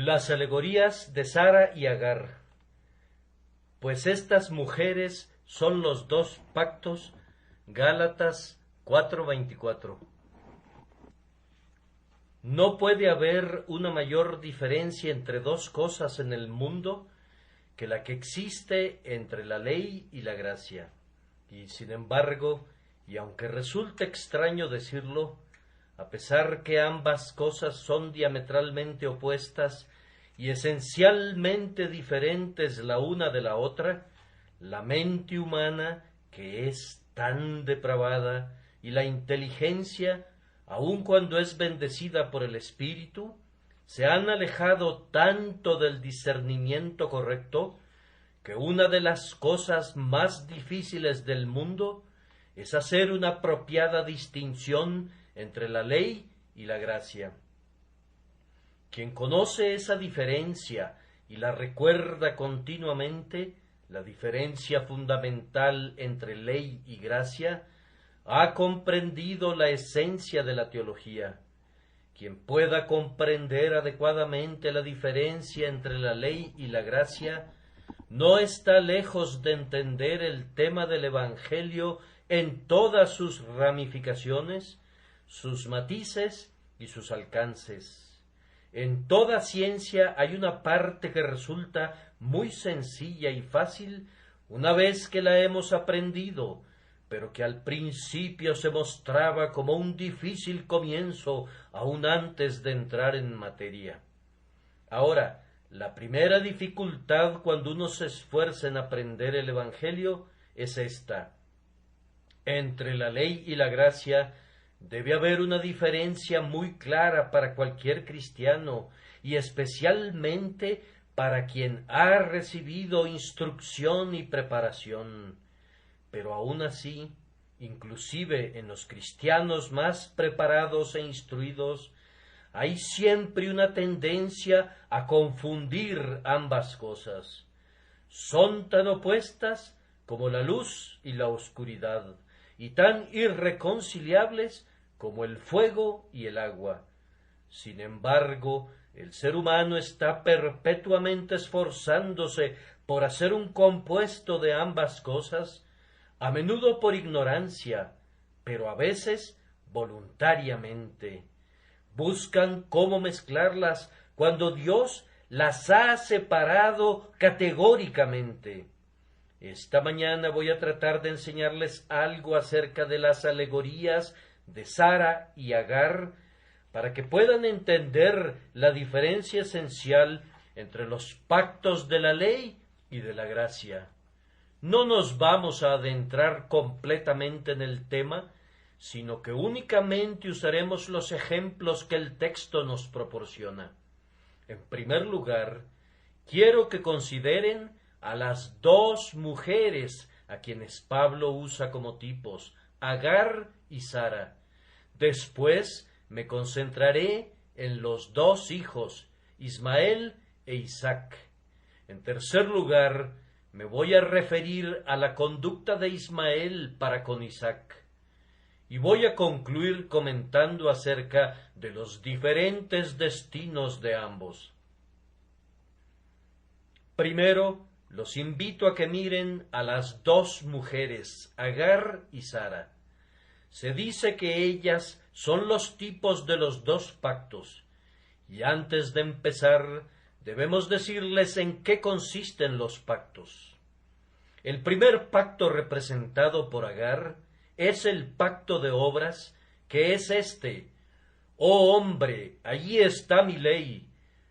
Las alegorías de Sara y Agar. Pues estas mujeres son los dos pactos. Gálatas 4:24. No puede haber una mayor diferencia entre dos cosas en el mundo que la que existe entre la ley y la gracia. Y sin embargo, y aunque resulte extraño decirlo, a pesar que ambas cosas son diametralmente opuestas y esencialmente diferentes la una de la otra, la mente humana, que es tan depravada, y la inteligencia, aun cuando es bendecida por el Espíritu, se han alejado tanto del discernimiento correcto, que una de las cosas más difíciles del mundo es hacer una apropiada distinción entre la ley y la gracia. Quien conoce esa diferencia y la recuerda continuamente, la diferencia fundamental entre ley y gracia, ha comprendido la esencia de la teología. Quien pueda comprender adecuadamente la diferencia entre la ley y la gracia, no está lejos de entender el tema del Evangelio en todas sus ramificaciones, sus matices y sus alcances. En toda ciencia hay una parte que resulta muy sencilla y fácil una vez que la hemos aprendido, pero que al principio se mostraba como un difícil comienzo aún antes de entrar en materia. Ahora, la primera dificultad cuando uno se esfuerza en aprender el Evangelio es esta. Entre la ley y la gracia debe haber una diferencia muy clara para cualquier cristiano y especialmente para quien ha recibido instrucción y preparación. Pero aún así, inclusive en los cristianos más preparados e instruidos, hay siempre una tendencia a confundir ambas cosas. Son tan opuestas como la luz y la oscuridad, y tan irreconciliables como el fuego y el agua. Sin embargo, el ser humano está perpetuamente esforzándose por hacer un compuesto de ambas cosas, a menudo por ignorancia, pero a veces voluntariamente. Buscan cómo mezclarlas cuando Dios las ha separado categóricamente. Esta mañana voy a tratar de enseñarles algo acerca de las alegorías de Sara y Agar, para que puedan entender la diferencia esencial entre los pactos de la ley y de la gracia. No nos vamos a adentrar completamente en el tema, sino que únicamente usaremos los ejemplos que el texto nos proporciona. En primer lugar, quiero que consideren a las dos mujeres a quienes Pablo usa como tipos, Agar y Sara. Después me concentraré en los dos hijos, Ismael e Isaac. En tercer lugar, me voy a referir a la conducta de Ismael para con Isaac. Y voy a concluir comentando acerca de los diferentes destinos de ambos. Primero, los invito a que miren a las dos mujeres, Agar y Sara. Se dice que ellas son los tipos de los dos pactos, y antes de empezar, debemos decirles en qué consisten los pactos. El primer pacto representado por Agar es el pacto de obras, que es este: oh hombre, allí está mi ley.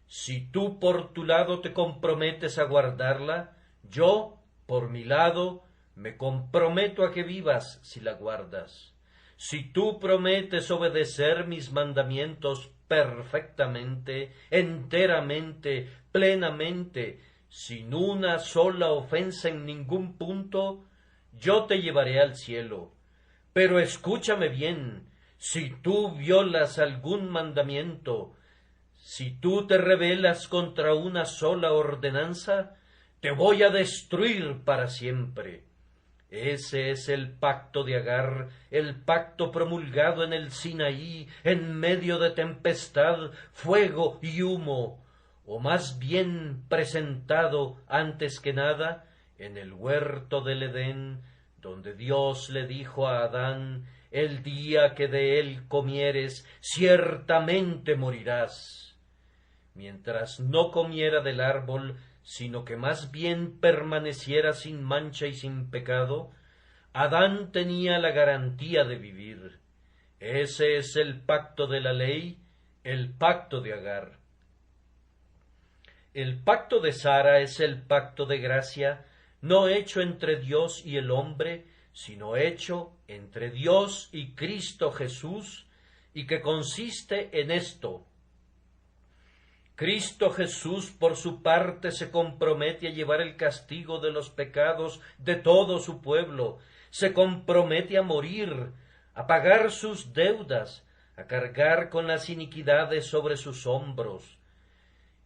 Si tú por tu lado te comprometes a guardarla, yo, por mi lado, me comprometo a que vivas si la guardas. Si tú prometes obedecer mis mandamientos perfectamente, enteramente, plenamente, sin una sola ofensa en ningún punto, yo te llevaré al cielo. Pero escúchame bien, si tú violas algún mandamiento, si tú te rebelas contra una sola ordenanza, te voy a destruir para siempre. Ese es el pacto de Agar, el pacto promulgado en el Sinaí, en medio de tempestad, fuego y humo. o más bien presentado antes que nada, en el huerto del Edén, donde Dios le dijo a Adán: el día que de él comieres, ciertamente morirás. Mientras no comiera del árbol, sino que más bien permaneciera sin mancha y sin pecado, Adán tenía la garantía de vivir. Ese es el pacto de la ley, el pacto de Agar. El pacto de Sara es el pacto de gracia, no hecho entre Dios y el hombre, sino hecho entre Dios y Cristo Jesús, y que consiste en esto: Cristo Jesús, por su parte, se compromete a llevar el castigo de los pecados de todo su pueblo, se compromete a morir, a pagar sus deudas, a cargar con las iniquidades sobre sus hombros.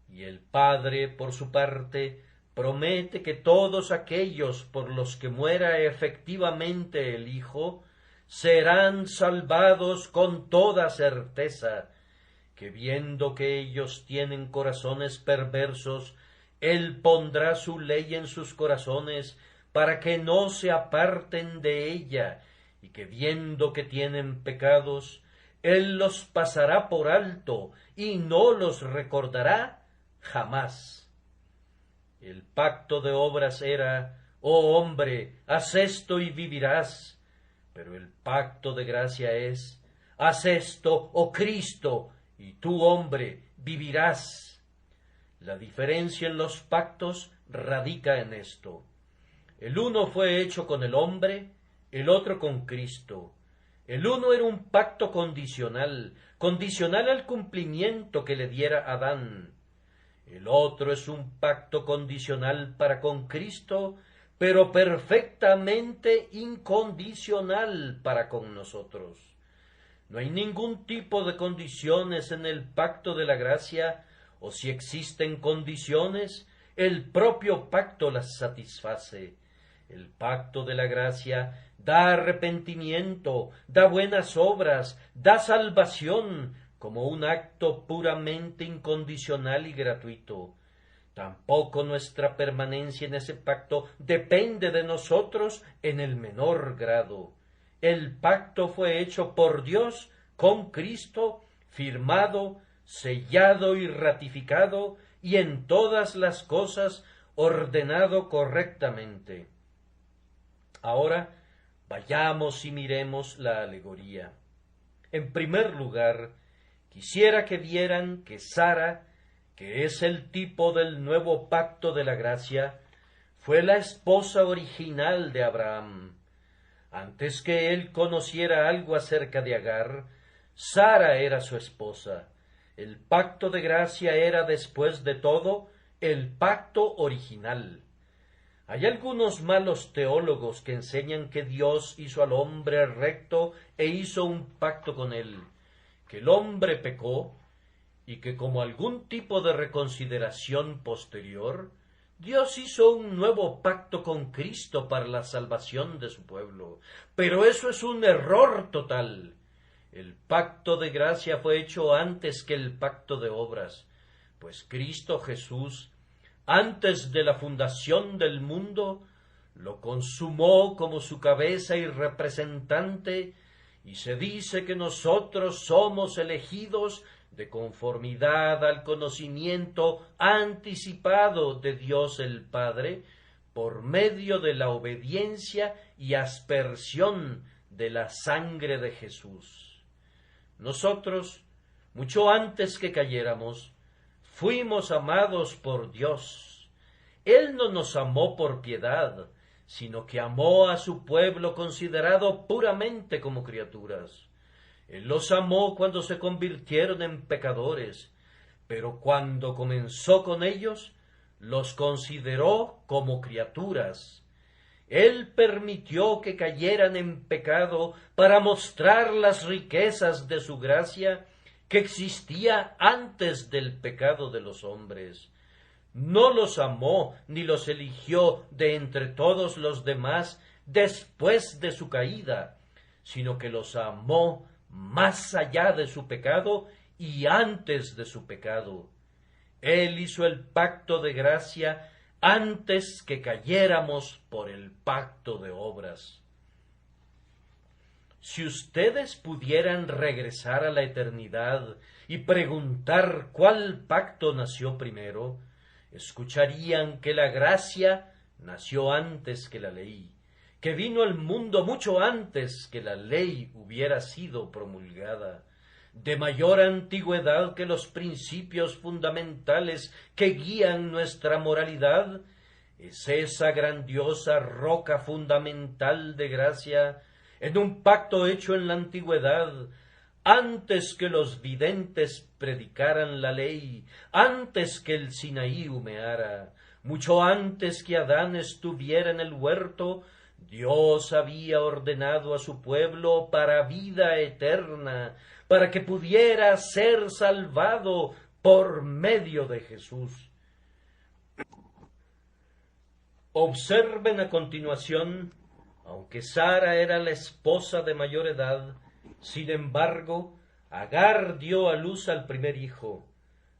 Y el Padre, por su parte, promete que todos aquellos por los que muera efectivamente el Hijo serán salvados con toda certeza, que viendo que ellos tienen corazones perversos, Él pondrá su ley en sus corazones para que no se aparten de ella, y que viendo que tienen pecados, Él los pasará por alto y no los recordará jamás. El pacto de obras era: oh hombre, haz esto y vivirás. Pero el pacto de gracia es: haz esto, oh Cristo, y tú, hombre, vivirás. La diferencia en los pactos radica en esto: el uno fue hecho con el hombre, el otro con Cristo. El uno era un pacto condicional, condicional al cumplimiento que le diera Adán. El otro es un pacto condicional para con Cristo, pero perfectamente incondicional para con nosotros. No hay ningún tipo de condiciones en el pacto de la gracia, o si existen condiciones, el propio pacto las satisface. El pacto de la gracia da arrepentimiento, da buenas obras, da salvación, como un acto puramente incondicional y gratuito. Tampoco nuestra permanencia en ese pacto depende de nosotros en el menor grado. El pacto fue hecho por Dios con Cristo, firmado, sellado y ratificado, y en todas las cosas ordenado correctamente. Ahora vayamos y miremos la alegoría. En primer lugar, quisiera que vieran que Sara, que es el tipo del nuevo pacto de la gracia, fue la esposa original de Abraham. Antes que él conociera algo acerca de Agar, Sara era su esposa. El pacto de gracia era, después de todo, el pacto original. Hay algunos malos teólogos que enseñan que Dios hizo al hombre recto e hizo un pacto con él, que el hombre pecó y que, como algún tipo de reconsideración posterior, Dios hizo un nuevo pacto con Cristo para la salvación de su pueblo. Pero eso es un error total. El pacto de gracia fue hecho antes que el pacto de obras, pues Cristo Jesús, antes de la fundación del mundo, lo consumó como su cabeza y representante, y se dice que nosotros somos elegidos de conformidad al conocimiento anticipado de Dios el Padre, por medio de la obediencia y aspersión de la sangre de Jesús. Nosotros, mucho antes que cayéramos, fuimos amados por Dios. Él no nos amó por piedad, sino que amó a su pueblo considerado puramente como criaturas. Él los amó cuando se convirtieron en pecadores, pero cuando comenzó con ellos, los consideró como criaturas. Él permitió que cayeran en pecado para mostrar las riquezas de su gracia que existía antes del pecado de los hombres. No los amó ni los eligió de entre todos los demás después de su caída, sino que los amó más allá de su pecado y antes de su pecado. Él hizo el pacto de gracia antes que cayéramos por el pacto de obras. Si ustedes pudieran regresar a la eternidad y preguntar cuál pacto nació primero, escucharían que la gracia nació antes que la ley, que vino al mundo mucho antes que la ley hubiera sido promulgada, de mayor antigüedad que los principios fundamentales que guían nuestra moralidad. Es esa grandiosa roca fundamental de gracia, en un pacto hecho en la antigüedad, antes que los videntes predicaran la ley, antes que el Sinaí humeara, mucho antes que Adán estuviera en el huerto, Dios había ordenado a su pueblo para vida eterna, para que pudiera ser salvado por medio de Jesús. Observen a continuación, aunque Sara era la esposa de mayor edad, sin embargo, Agar dio a luz al primer hijo.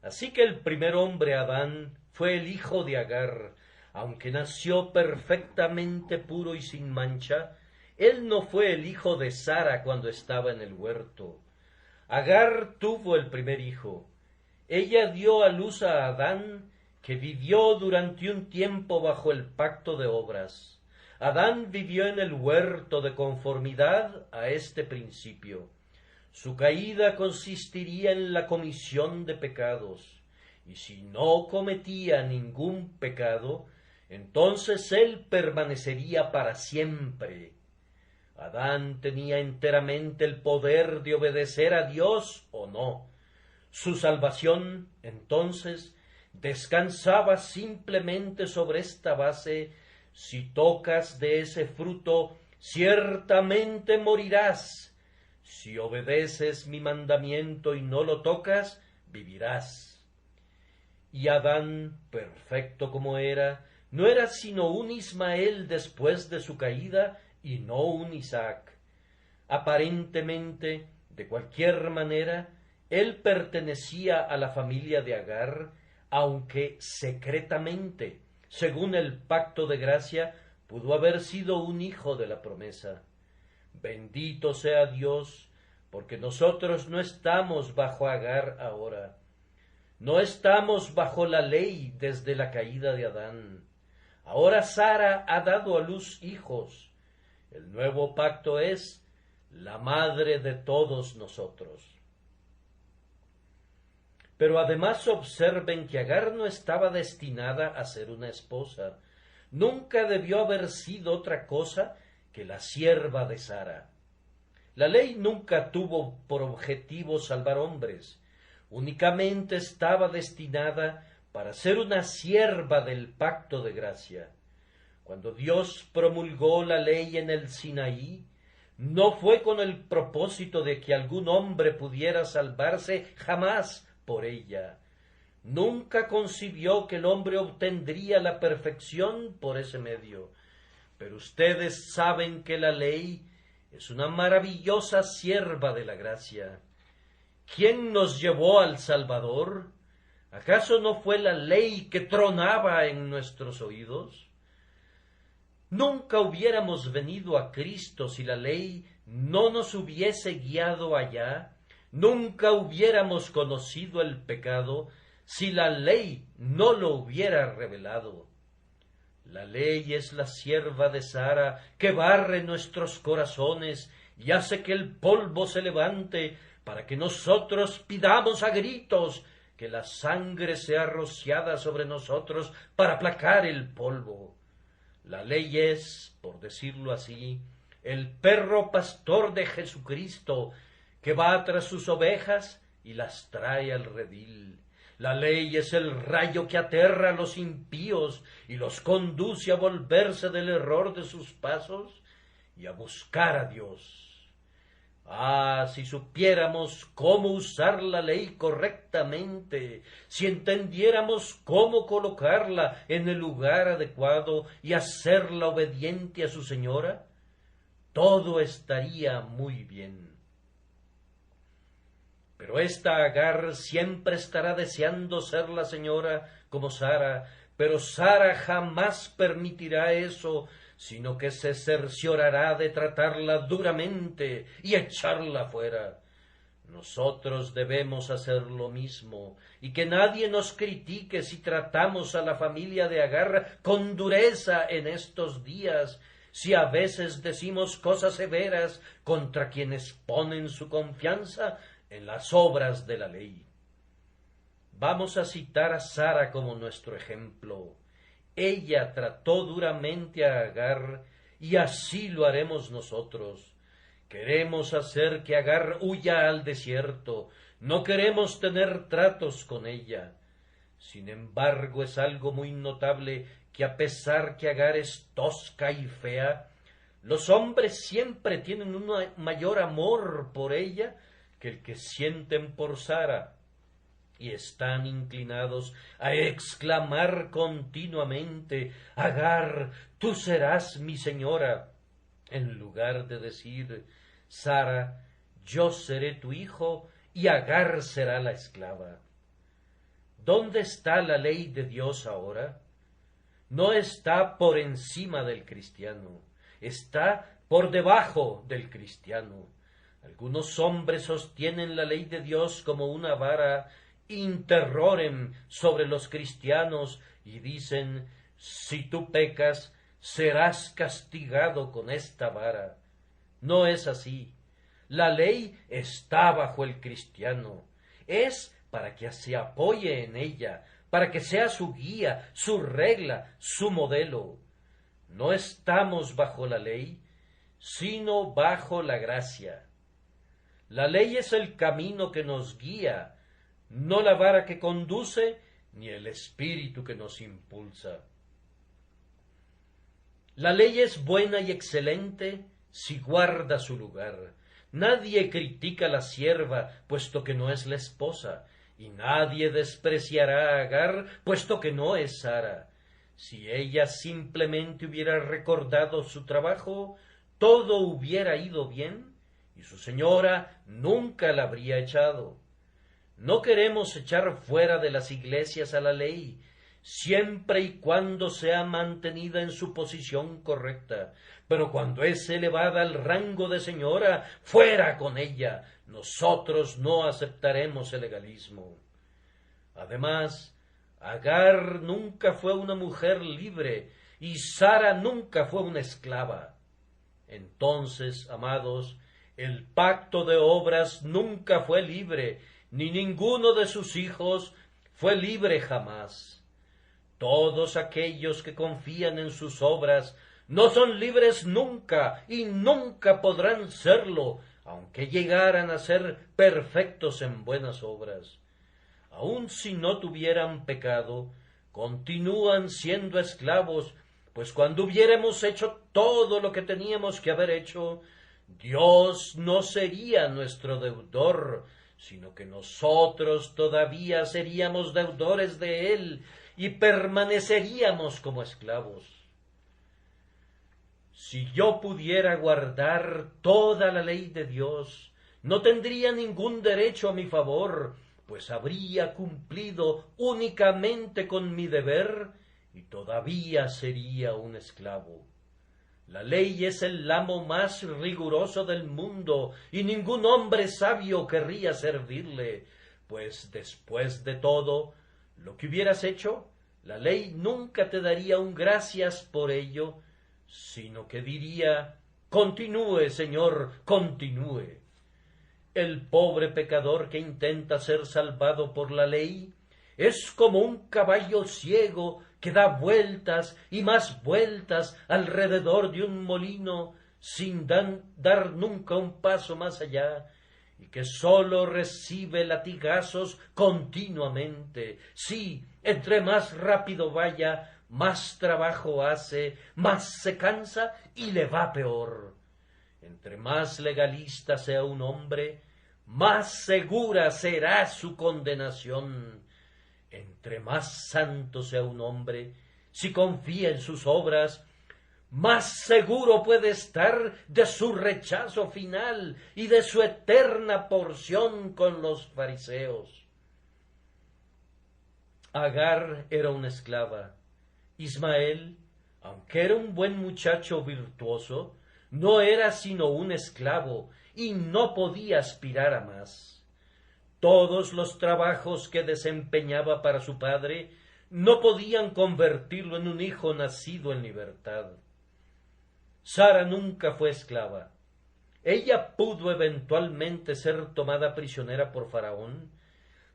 Así que el primer hombre, Adán, fue el hijo de Agar. Aunque nació perfectamente puro y sin mancha, él no fue el hijo de Sara cuando estaba en el huerto. Agar tuvo el primer hijo. Ella dio a luz a Adán, que vivió durante un tiempo bajo el pacto de obras. Adán vivió en el huerto de conformidad a este principio. Su caída consistiría en la comisión de pecados, y si no cometía ningún pecado, entonces él permanecería para siempre. Adán tenía enteramente el poder de obedecer a Dios o no. Su salvación, entonces, descansaba simplemente sobre esta base: si tocas de ese fruto, ciertamente morirás. Si obedeces mi mandamiento y no lo tocas, vivirás. Y Adán, perfecto como era, no era sino un Ismael después de su caída y no un Isaac. Aparentemente, de cualquier manera, él pertenecía a la familia de Agar, aunque secretamente, según el pacto de gracia, pudo haber sido un hijo de la promesa. Bendito sea Dios, porque nosotros no estamos bajo Agar ahora. No estamos bajo la ley desde la caída de Adán. Ahora Sara ha dado a luz hijos. El nuevo pacto es la madre de todos nosotros. Pero además observen que Agar no estaba destinada a ser una esposa. Nunca debió haber sido otra cosa que la sierva de Sara. La ley nunca tuvo por objetivo salvar hombres. Únicamente estaba destinada para ser una sierva del pacto de gracia. Cuando Dios promulgó la ley en el Sinaí, no fue con el propósito de que algún hombre pudiera salvarse jamás por ella. Nunca concibió que el hombre obtendría la perfección por ese medio. Pero ustedes saben que la ley es una maravillosa sierva de la gracia. ¿Quién nos llevó al Salvador? ¿Acaso no fue la ley que tronaba en nuestros oídos? Nunca hubiéramos venido a Cristo si la ley no nos hubiese guiado allá. Nunca hubiéramos conocido el pecado si la ley no lo hubiera revelado. La ley es la sierva de Sara que barre nuestros corazones y hace que el polvo se levante para que nosotros pidamos a gritos que la sangre sea rociada sobre nosotros para aplacar el polvo. La ley es, por decirlo así, el perro pastor de Jesucristo que va tras sus ovejas y las trae al redil. La ley es el rayo que aterra a los impíos y los conduce a volverse del error de sus pasos y a buscar a Dios. Ah, si supiéramos cómo usar la ley correctamente, si entendiéramos cómo colocarla en el lugar adecuado y hacerla obediente a su señora, todo estaría muy bien. Pero esta Agar siempre estará deseando ser la señora como Sara, pero Sara jamás permitirá eso, sino que se cerciorará de tratarla duramente y echarla fuera. Nosotros debemos hacer lo mismo, y que nadie nos critique si tratamos a la familia de Agar con dureza en estos días, si a veces decimos cosas severas contra quienes ponen su confianza en las obras de la ley. Vamos a citar a Sara como nuestro ejemplo. Ella trató duramente a Agar, y así lo haremos nosotros. Queremos hacer que Agar huya al desierto, no queremos tener tratos con ella. Sin embargo, es algo muy notable que a pesar que Agar es tosca y fea, los hombres siempre tienen un mayor amor por ella que el que sienten por Sara, y están inclinados a exclamar continuamente: Agar, tú serás mi señora, en lugar de decir: Sara, yo seré tu hijo y Agar será la esclava. ¿Dónde está la ley de Dios ahora? No está por encima del cristiano, está por debajo del cristiano. Algunos hombres sostienen la ley de Dios como una vara interrorem sobre los cristianos y dicen: si tú pecas, serás castigado con esta vara. No es así. La ley está bajo el cristiano. Es para que se apoye en ella, para que sea su guía, su regla, su modelo. No estamos bajo la ley, sino bajo la gracia. La ley es el camino que nos guía, no la vara que conduce, ni el espíritu que nos impulsa. La ley es buena y excelente si guarda su lugar. Nadie critica a la sierva, puesto que no es la esposa, y nadie despreciará a Agar, puesto que no es Sara. Si ella simplemente hubiera recordado su trabajo, todo hubiera ido bien, y su señora nunca la habría echado. No queremos echar fuera de las iglesias a la ley, siempre y cuando sea mantenida en su posición correcta, pero cuando es elevada al rango de señora, fuera con ella. Nosotros no aceptaremos el legalismo. Además, Agar nunca fue una mujer libre y Sara nunca fue una esclava. Entonces, amados, el pacto de obras nunca fue libre, ni ninguno de sus hijos fue libre jamás. Todos aquellos que confían en sus obras no son libres nunca y nunca podrán serlo, aunque llegaran a ser perfectos en buenas obras. Aun si no tuvieran pecado, continúan siendo esclavos, pues cuando hubiéramos hecho todo lo que teníamos que haber hecho, Dios no sería nuestro deudor, sino que nosotros todavía seríamos deudores de Él y permaneceríamos como esclavos. Si yo pudiera guardar toda la ley de Dios, no tendría ningún derecho a mi favor, pues habría cumplido únicamente con mi deber y todavía sería un esclavo. La ley es el amo más riguroso del mundo y ningún hombre sabio querría servirle, pues después de todo lo que hubieras hecho, la ley nunca te daría un gracias por ello, sino que diría: continúe, Señor, continúe. El pobre pecador que intenta ser salvado por la ley es como un caballo ciego que da vueltas y más vueltas alrededor de un molino sin dar nunca un paso más allá, y que sólo recibe latigazos continuamente. Sí, entre más rápido vaya, más trabajo hace, más se cansa y le va peor. Entre más legalista sea un hombre, más segura será su condenación. Entre más santo sea un hombre, si confía en sus obras, más seguro puede estar de su rechazo final y de su eterna porción con los fariseos. Agar era una esclava. Ismael, aunque era un buen muchacho virtuoso, no era sino un esclavo y no podía aspirar a más. Todos los trabajos que desempeñaba para su padre no podían convertirlo en un hijo nacido en libertad. Sara nunca fue esclava. Ella pudo eventualmente ser tomada prisionera por Faraón,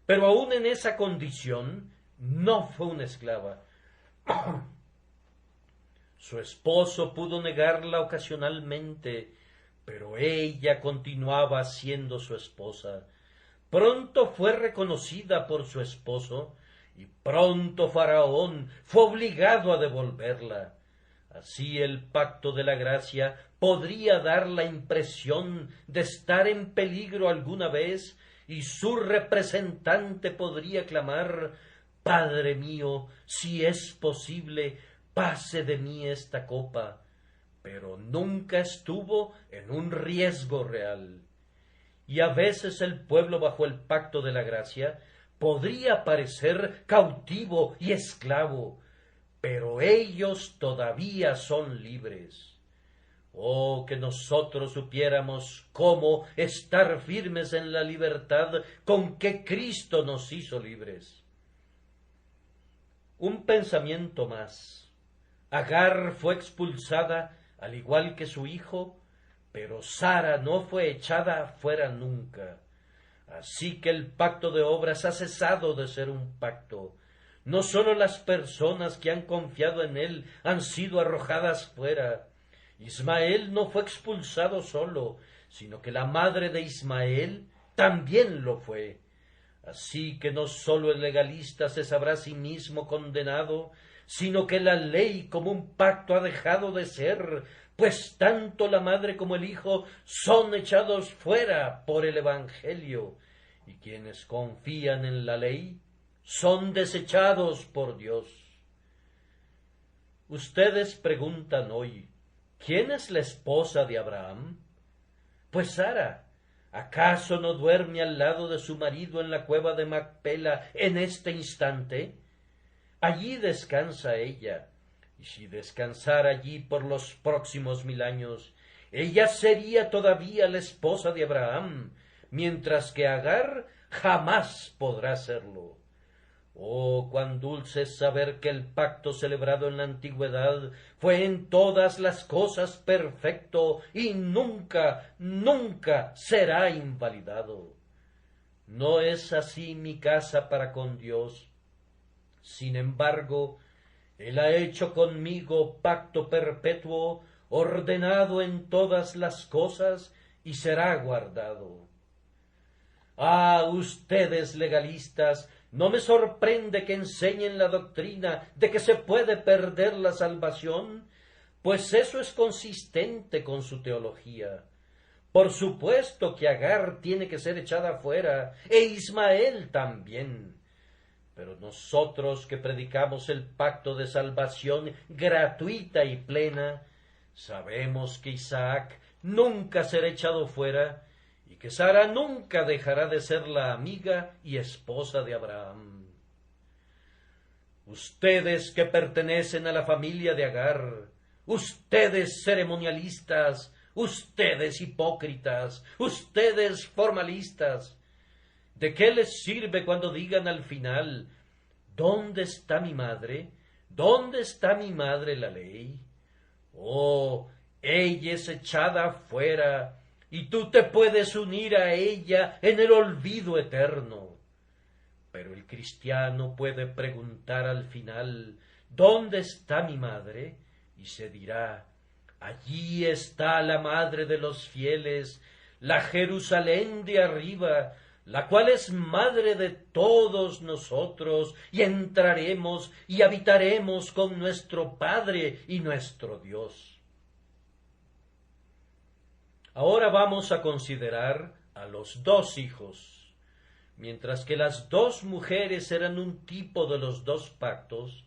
pero aun en esa condición no fue una esclava. Su esposo pudo negarla ocasionalmente, pero ella continuaba siendo su esposa. Pronto fue reconocida por su esposo, y pronto Faraón fue obligado a devolverla. Así el pacto de la gracia podría dar la impresión de estar en peligro alguna vez, y su representante podría clamar: Padre mío, si es posible, pase de mí esta copa, pero nunca estuvo en un riesgo real. Y a veces el pueblo bajo el pacto de la gracia podría parecer cautivo y esclavo, pero ellos todavía son libres. Oh, que nosotros supiéramos cómo estar firmes en la libertad con que Cristo nos hizo libres. Un pensamiento más. Agar fue expulsada al igual que su hijo, pero Sara no fue echada fuera nunca. Así que el pacto de obras ha cesado de ser un pacto. No sólo las personas que han confiado en él han sido arrojadas fuera. Ismael no fue expulsado solo, sino que la madre de Ismael también lo fue. Así que no sólo el legalista se sabrá a sí mismo condenado, sino que la ley como un pacto ha dejado de ser, pues tanto la madre como el hijo son echados fuera por el Evangelio, y quienes confían en la ley son desechados por Dios. Ustedes preguntan hoy, ¿quién es la esposa de Abraham? Pues Sara. ¿Acaso no duerme al lado de su marido en la cueva de Macpela en este instante? Allí descansa ella, y si descansara allí por los próximos 1000 años, ella sería todavía la esposa de Abraham, mientras que Agar jamás podrá serlo. Oh, cuán dulce es saber que el pacto celebrado en la antigüedad fue en todas las cosas perfecto y nunca, nunca será invalidado. No es así mi casa para con Dios. Sin embargo, Él ha hecho conmigo pacto perpetuo, ordenado en todas las cosas, y será guardado. Ah, ustedes legalistas, no me sorprende que enseñen la doctrina de que se puede perder la salvación, pues eso es consistente con su teología. Por supuesto que Agar tiene que ser echada fuera, e Ismael también. Pero nosotros que predicamos el pacto de salvación gratuita y plena, sabemos que Isaac nunca será echado fuera, y que Sara nunca dejará de ser la amiga y esposa de Abraham. Ustedes que pertenecen a la familia de Agar, ustedes ceremonialistas, ustedes hipócritas, ustedes formalistas, ¿de qué les sirve cuando digan al final: ¿dónde está mi madre? ¿Dónde está mi madre la ley? Oh, ella es echada fuera, y tú te puedes unir a ella en el olvido eterno. Pero el cristiano puede preguntar al final: ¿dónde está mi madre? Y se dirá: allí está la madre de los fieles, la Jerusalén de arriba, la cual es madre de todos nosotros, y entraremos y habitaremos con nuestro Padre y nuestro Dios. Ahora vamos a considerar a los 2 hijos. Mientras que las 2 mujeres eran un tipo de los 2 pactos,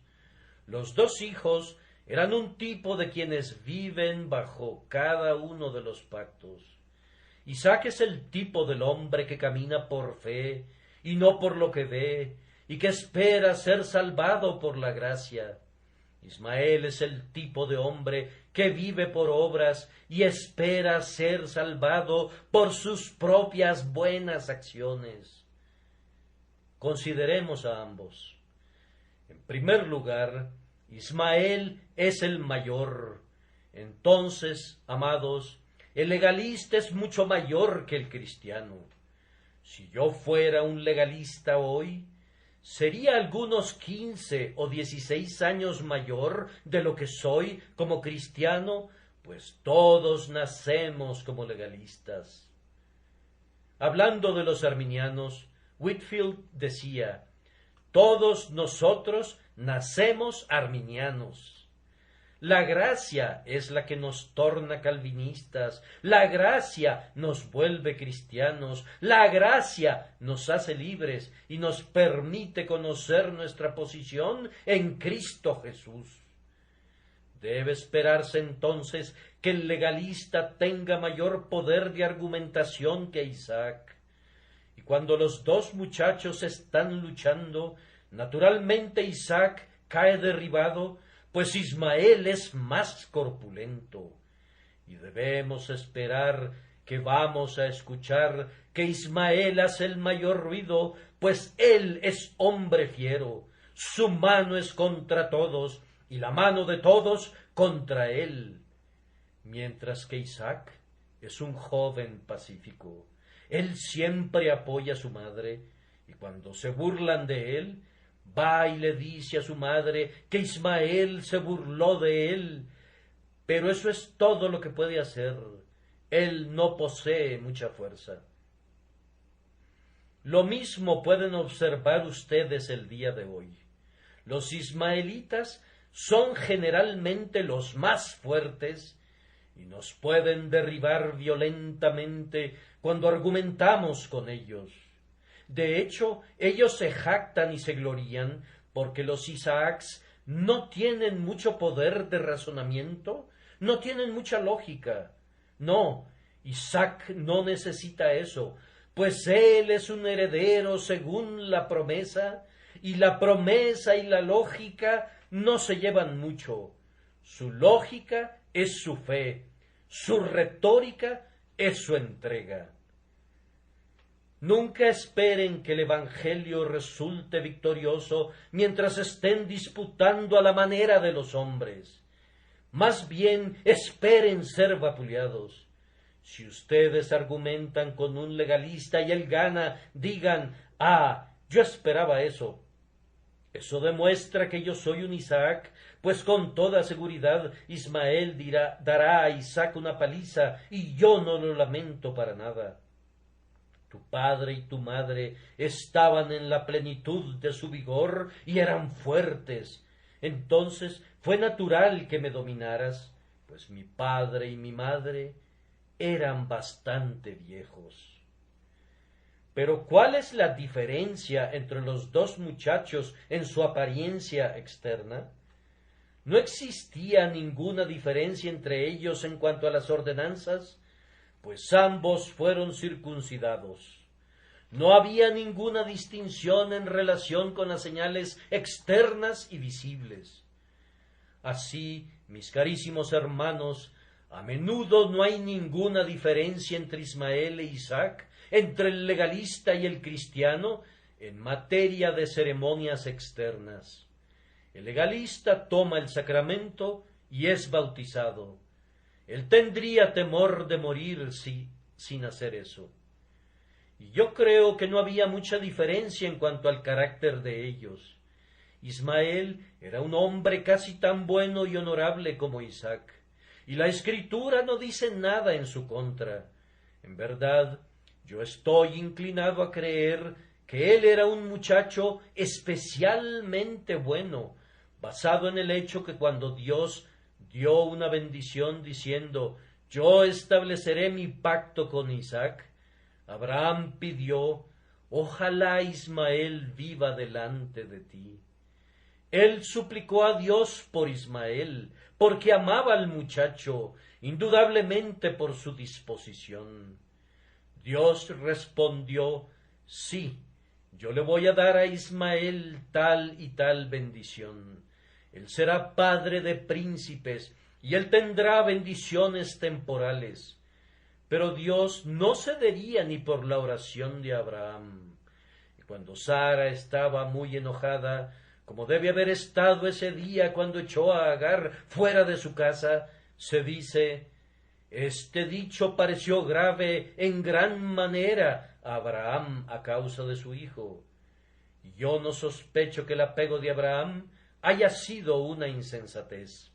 los 2 hijos Eran un tipo de quienes viven bajo cada uno de los pactos. Isaac es el tipo del hombre que camina por fe y no por lo que ve, y que espera ser salvado por la gracia. Ismael es el tipo de hombre que vive por obras y espera ser salvado por sus propias buenas acciones. Consideremos a ambos. En primer lugar, Ismael es el mayor. Entonces, amados, el legalista es mucho mayor que el cristiano. Si yo fuera un legalista hoy, sería algunos 15 o 16 años mayor de lo que soy como cristiano, pues todos nacemos como legalistas. Hablando de los arminianos, Whitefield decía: todos nosotros nacemos arminianos. La gracia es la que nos torna calvinistas, la gracia nos vuelve cristianos, la gracia nos hace libres y nos permite conocer nuestra posición en Cristo Jesús. Debe esperarse entonces que el legalista tenga mayor poder de argumentación que Isaac. Y cuando los dos muchachos están luchando, naturalmente Isaac cae derribado, pues Ismael es más corpulento, y debemos esperar que vamos a escuchar que Ismael hace el mayor ruido, pues él es hombre fiero, su mano es contra todos, y la mano de todos contra él, mientras que Isaac es un joven pacífico. Él siempre apoya a su madre, y cuando se burlan de él, va y le dice a su madre que Ismael se burló de él, pero eso es todo lo que puede hacer. Él no posee mucha fuerza. Lo mismo pueden observar ustedes el día de hoy. Los ismaelitas son generalmente los más fuertes y nos pueden derribar violentamente cuando argumentamos con ellos. De hecho, ellos se jactan y se glorían porque los Isaacs no tienen mucho poder de razonamiento, no tienen mucha lógica. No, Isaac no necesita eso, pues él es un heredero según la promesa, y la promesa y la lógica no se llevan mucho. Su lógica es su fe, su retórica es su entrega. Nunca esperen que el Evangelio resulte victorioso mientras estén disputando a la manera de los hombres. Más bien esperen ser vapuleados. Si ustedes argumentan con un legalista y él gana, digan: «Ah, yo esperaba eso». Eso demuestra que yo soy un Isaac, pues con toda seguridad Ismael dará a Isaac una paliza, y yo no lo lamento para nada. Tu padre y tu madre estaban en la plenitud de su vigor y eran fuertes. Entonces fue natural que me dominaras, pues mi padre y mi madre eran bastante viejos. Pero ¿cuál es la diferencia entre los dos muchachos en su apariencia externa? ¿No existía ninguna diferencia entre ellos en cuanto a las ordenanzas? Pues ambos fueron circuncidados. No había ninguna distinción en relación con las señales externas y visibles. Así, mis carísimos hermanos, a menudo no hay ninguna diferencia entre Ismael e Isaac, entre el legalista y el cristiano, en materia de ceremonias externas. El legalista toma el sacramento y es bautizado. Él tendría temor de morir sin hacer eso. Y yo creo que no había mucha diferencia en cuanto al carácter de ellos. Ismael era un hombre casi tan bueno y honorable como Isaac, y la Escritura no dice nada en su contra. En verdad, yo estoy inclinado a creer que él era un muchacho especialmente bueno, basado en el hecho que cuando Dios dio una bendición diciendo: «Yo estableceré mi pacto con Isaac», Abraham pidió: «Ojalá Ismael viva delante de ti». Él suplicó a Dios por Ismael, porque amaba al muchacho, indudablemente por su disposición. Dios respondió: sí, yo le voy a dar a Ismael tal y tal bendición. Él será padre de príncipes, y él tendrá bendiciones temporales. Pero Dios no cedería ni por la oración de Abraham. Y cuando Sara estaba muy enojada, como debe haber estado ese día cuando echó a Agar fuera de su casa, se dice: este dicho pareció grave en gran manera a Abraham a causa de su hijo. Y yo no sospecho que el apego de Abraham haya sido una insensatez.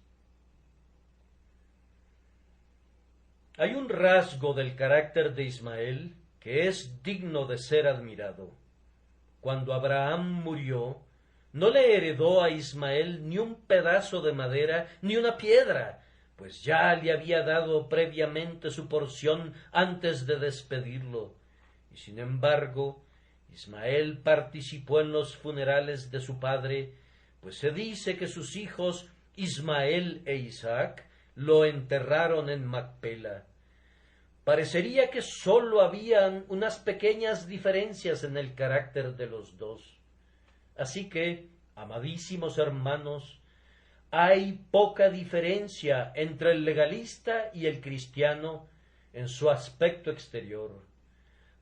Hay un rasgo del carácter de Ismael que es digno de ser admirado. Cuando Abraham murió, no le heredó a Ismael ni un pedazo de madera ni una piedra, pues ya le había dado previamente su porción antes de despedirlo. Y sin embargo, Ismael participó en los funerales de su padre, pues se dice que sus hijos Ismael e Isaac lo enterraron en Macpela. Parecería que sólo habían unas pequeñas diferencias en el carácter de los dos. Así que, amadísimos hermanos, hay poca diferencia entre el legalista y el cristiano en su aspecto exterior.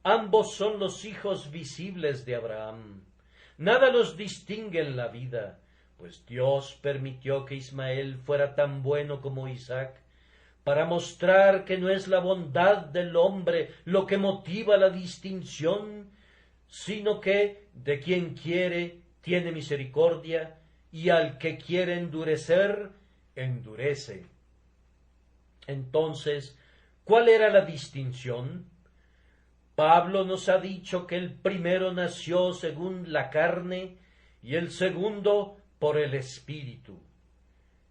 Ambos son los hijos visibles de Abraham. Nada los distingue en la vida, pues Dios permitió que Ismael fuera tan bueno como Isaac, para mostrar que no es la bondad del hombre lo que motiva la distinción, sino que de quien quiere tiene misericordia, y al que quiere endurecer, endurece. Entonces, ¿cuál era la distinción? Pablo nos ha dicho que el primero nació según la carne y el segundo por el Espíritu.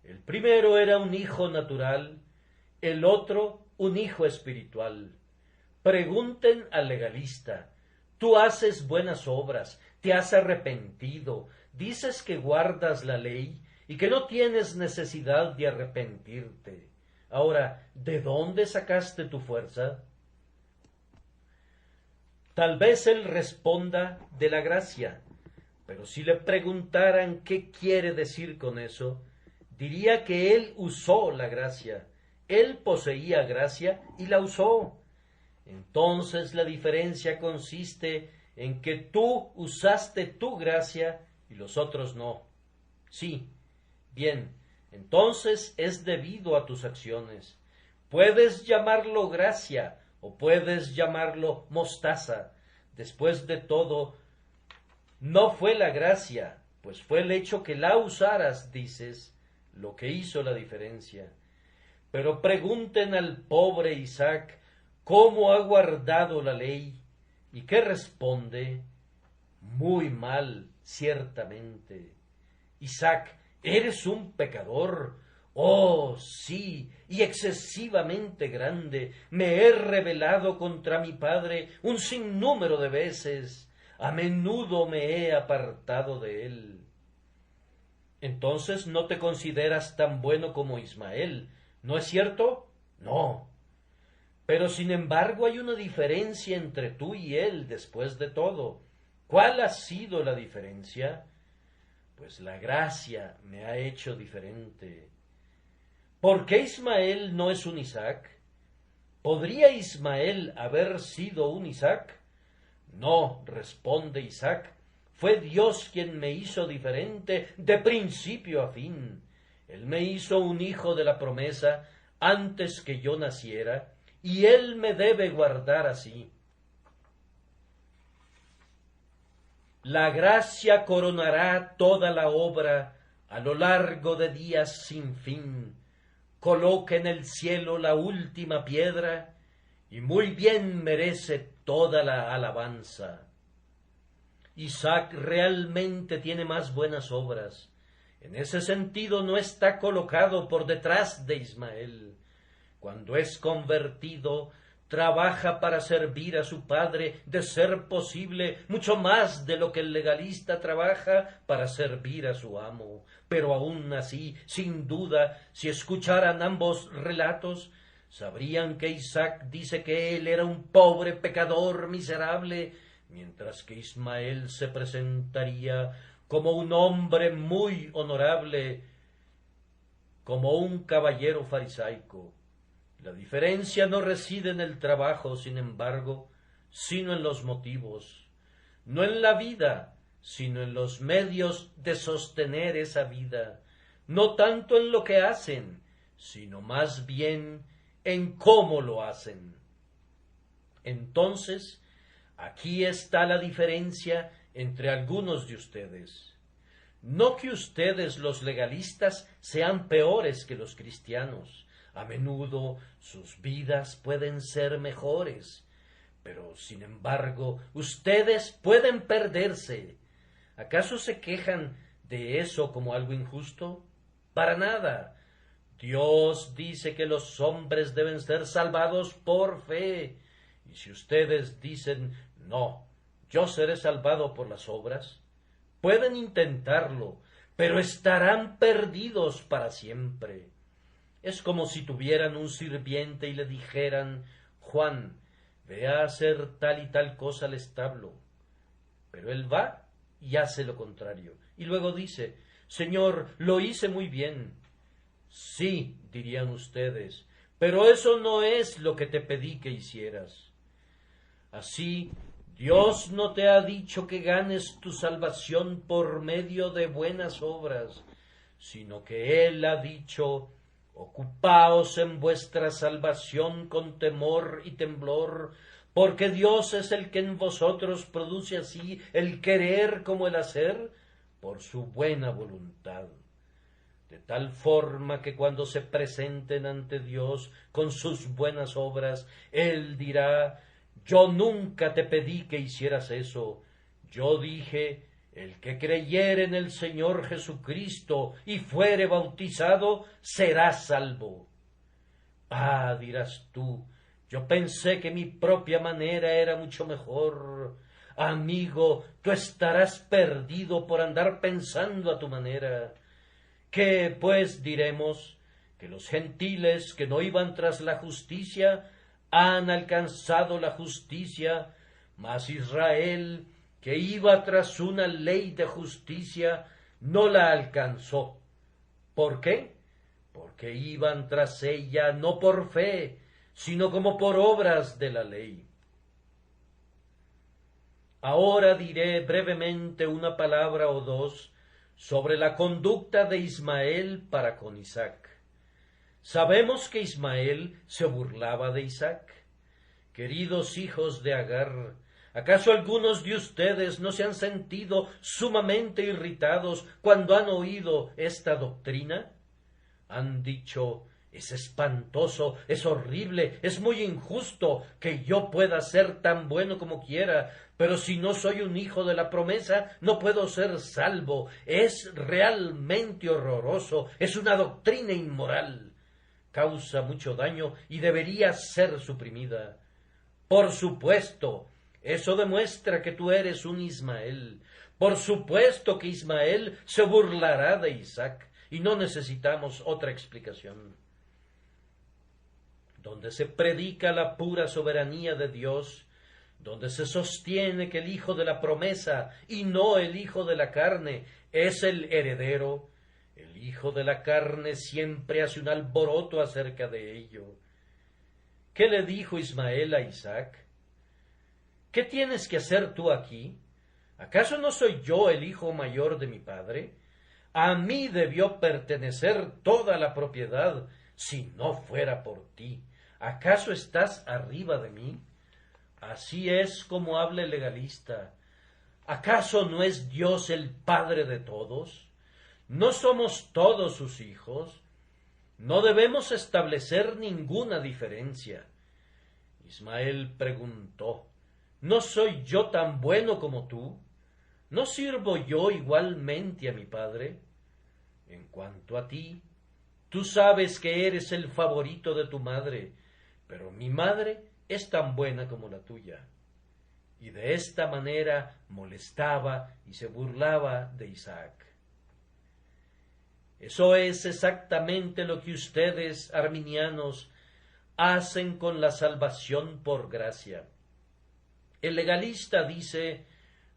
El primero era un hijo natural, el otro un hijo espiritual. Pregunten al legalista: tú haces buenas obras, te has arrepentido, dices que guardas la ley y que no tienes necesidad de arrepentirte. Ahora, ¿de dónde sacaste tu fuerza? Tal vez él responda: de la gracia. Pero si le preguntaran qué quiere decir con eso, diría que él usó la gracia. Él poseía gracia y la usó. Entonces la diferencia consiste en que tú usaste tu gracia y los otros no. Sí, bien, entonces es debido a tus acciones. Puedes llamarlo gracia o puedes llamarlo mostaza. Después de todo, no fue la gracia, pues fue el hecho que la usaras, dices, lo que hizo la diferencia. Pero pregunten al pobre Isaac cómo ha guardado la ley, y qué responde: muy mal, ciertamente. Isaac, eres un pecador. Oh, sí, y excesivamente grande. Me he rebelado contra mi padre un sinnúmero de veces. A menudo me he apartado de él. Entonces no te consideras tan bueno como Ismael, ¿no es cierto? No. Pero sin embargo hay una diferencia entre tú y él después de todo. ¿Cuál ha sido la diferencia? Pues la gracia me ha hecho diferente. ¿Por qué Ismael no es un Isaac? ¿Podría Ismael haber sido un Isaac? No, responde Isaac, fue Dios quien me hizo diferente de principio a fin. Él me hizo un hijo de la promesa antes que yo naciera, y él me debe guardar así. La gracia coronará toda la obra a lo largo de días sin fin. Coloca en el cielo la última piedra y muy bien merece toda la alabanza. Isaac realmente tiene más buenas obras. En ese sentido no está colocado por detrás de Ismael. Cuando es convertido, trabaja para servir a su padre, de ser posible, mucho más de lo que el legalista trabaja para servir a su amo. Pero aun así, sin duda, si escucharan ambos relatos, sabrían que Isaac dice que él era un pobre pecador miserable, mientras que Ismael se presentaría como un hombre muy honorable, como un caballero farisaico. La diferencia no reside en el trabajo, sin embargo, sino en los motivos, no en la vida, sino en los medios de sostener esa vida, no tanto en lo que hacen, sino más bien en cómo lo hacen. Entonces, aquí está la diferencia entre algunos de ustedes. No que ustedes, los legalistas, sean peores que los cristianos. A menudo sus vidas pueden ser mejores, pero sin embargo ustedes pueden perderse. ¿Acaso se quejan de eso como algo injusto? Para nada. Dios dice que los hombres deben ser salvados por fe. Y si ustedes dicen, no, yo seré salvado por las obras, pueden intentarlo, pero estarán perdidos para siempre. Es como si tuvieran un sirviente y le dijeran, Juan, ve a hacer tal y tal cosa al establo. Pero él va y hace lo contrario. Y luego dice, Señor, lo hice muy bien. Sí, dirían ustedes, pero eso no es lo que te pedí que hicieras. Así, Dios no te ha dicho que ganes tu salvación por medio de buenas obras, sino que Él ha dicho, ocupaos en vuestra salvación con temor y temblor, porque Dios es el que en vosotros produce así el querer como el hacer, por su buena voluntad. De tal forma que cuando se presenten ante Dios con sus buenas obras, Él dirá, yo nunca te pedí que hicieras eso, yo dije, el que creyere en el Señor Jesucristo y fuere bautizado, será salvo. Ah, dirás tú, yo pensé que mi propia manera era mucho mejor. Amigo, tú estarás perdido por andar pensando a tu manera. ¿Qué, pues, diremos? Que los gentiles que no iban tras la justicia han alcanzado la justicia, mas Israel, que iba tras una ley de justicia, no la alcanzó. ¿Por qué? Porque iban tras ella no por fe, sino como por obras de la ley. Ahora diré brevemente una palabra o dos sobre la conducta de Ismael para con Isaac. Sabemos que Ismael se burlaba de Isaac. Queridos hijos de Agar, ¿acaso algunos de ustedes no se han sentido sumamente irritados cuando han oído esta doctrina? Han dicho, es espantoso, es horrible, es muy injusto que yo pueda ser tan bueno como quiera, pero si no soy un hijo de la promesa, no puedo ser salvo. Es realmente horroroso, es una doctrina inmoral. Causa mucho daño y debería ser suprimida. Por supuesto, eso demuestra que tú eres un Ismael. Por supuesto que Ismael se burlará de Isaac, y no necesitamos otra explicación. Donde se predica la pura soberanía de Dios, donde se sostiene que el hijo de la promesa y no el hijo de la carne es el heredero, el hijo de la carne siempre hace un alboroto acerca de ello. ¿Qué le dijo Ismael a Isaac? ¿Qué tienes que hacer tú aquí? ¿Acaso no soy yo el hijo mayor de mi padre? A mí debió pertenecer toda la propiedad, si no fuera por ti. ¿Acaso estás arriba de mí? Así es como habla el legalista. ¿Acaso no es Dios el Padre de todos? ¿No somos todos sus hijos? No debemos establecer ninguna diferencia. Ismael preguntó, ¿no soy yo tan bueno como tú? ¿No sirvo yo igualmente a mi padre? En cuanto a ti, tú sabes que eres el favorito de tu madre, pero mi madre es tan buena como la tuya. Y de esta manera molestaba y se burlaba de Isaac. Eso es exactamente lo que ustedes, arminianos, hacen con la salvación por gracia. El legalista dice: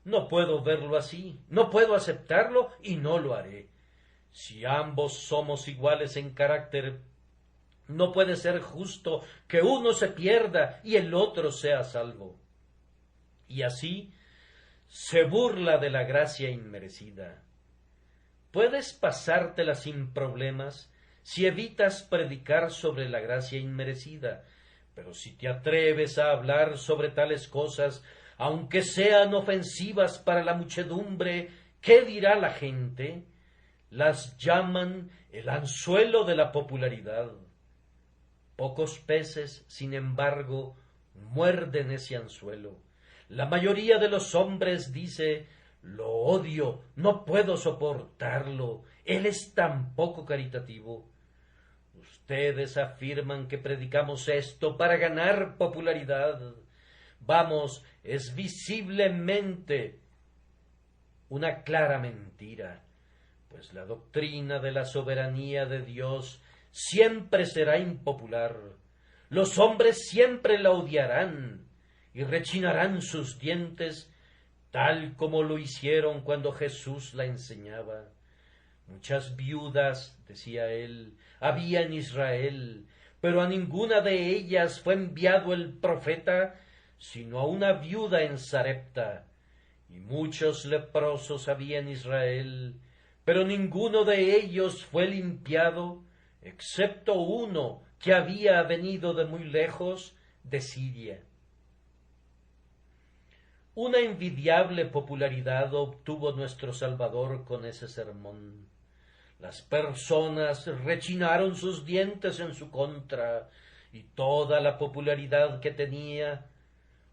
no puedo verlo así, no puedo aceptarlo y no lo haré. Si ambos somos iguales en carácter, no puede ser justo que uno se pierda y el otro sea salvo. Y así se burla de la gracia inmerecida. Puedes pasártela sin problemas si evitas predicar sobre la gracia inmerecida, pero si te atreves a hablar sobre tales cosas, aunque sean ofensivas para la muchedumbre, ¿qué dirá la gente? Las llaman el anzuelo de la popularidad. Pocos peces, sin embargo, muerden ese anzuelo. La mayoría de los hombres dice: lo odio, no puedo soportarlo, él es tan poco caritativo. Ustedes afirman que predicamos esto para ganar popularidad. Vamos, es visiblemente una clara mentira, pues la doctrina de la soberanía de Dios siempre será impopular. Los hombres siempre la odiarán y rechinarán sus dientes, tal como lo hicieron cuando Jesús la enseñaba. Muchas viudas, decía él, había en Israel, pero a ninguna de ellas fue enviado el profeta, sino a una viuda en Sarepta. Y muchos leprosos había en Israel, pero ninguno de ellos fue limpiado, excepto uno que había venido de muy lejos, de Siria. Una envidiable popularidad obtuvo nuestro Salvador con ese sermón. Las personas rechinaron sus dientes en su contra, y toda la popularidad que tenía